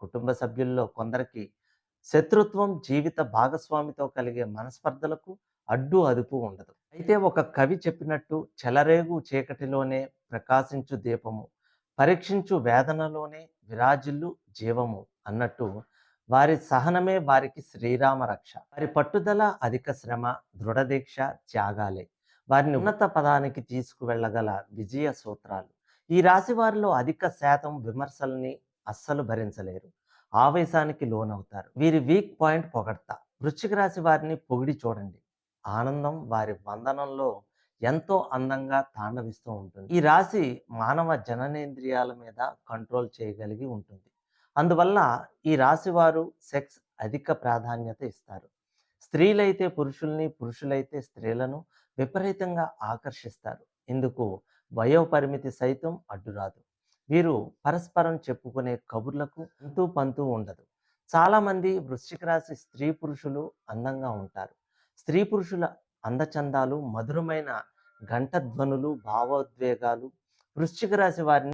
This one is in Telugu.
కుటుంబ సభ్యుల్లో కొందరికి శత్రుత్వం జీవిత భాగస్వామితో కలిగే మనస్పర్ధలకు అడ్డు అదుపు ఉండదు. అయితే ఒక కవి చెప్పినట్టు చెలరేగు చీకటిలోనే ప్రకాశించు దీపము, పరీక్షించు వేదనలోనే విరాజిల్లు జీవము అన్నట్టు వారి సహనమే వారికి శ్రీరామ రక్ష. వారి పట్టుదల, అధిక శ్రమ, దృఢదీక్ష, త్యాగాలే వారిని ఉన్నత పదానికి తీసుకువెళ్ళగల విజయ సూత్రాలు. ఈ రాశి వారిలో అధిక శాతం విమర్శల్ని అస్సలు భరించలేరు. ఆవేశానికి లోనవుతారు. వీరి వీక్ పాయింట్ పొగడ్త. వృశ్చిక రాశి వారిని పొగిడి చూడండి. ఆనందం వారి వందనంలో ఎంతో అందంగా తాండవిస్తూ ఉంటుంది. ఈ రాశి మానవ జననేంద్రియాల మీద కంట్రోల్ చేయగలిగి ఉంటుంది. అందువల్ల ఈ రాశి వారు సెక్స్ అధిక ప్రాధాన్యత ఇస్తారు. స్త్రీలైతే పురుషుల్ని, పురుషులైతే స్త్రీలను విపరీతంగా ఆకర్షిస్తారు. ఇందుకు వయోపరిమితి సైతం అడ్డురాదు. వీరు పరస్పరం చెప్పుకునే కబుర్లకు అంతూ పంతూ ఉండదు. చాలామంది వృశ్చిక రాశి స్త్రీ పురుషులు అందంగా ఉంటారు. స్త్రీ పురుషుల అందచందాలు, మధురమైన గంటధ్వనులు, భావోద్వేగాలు వృశ్చిక రాశి వారిని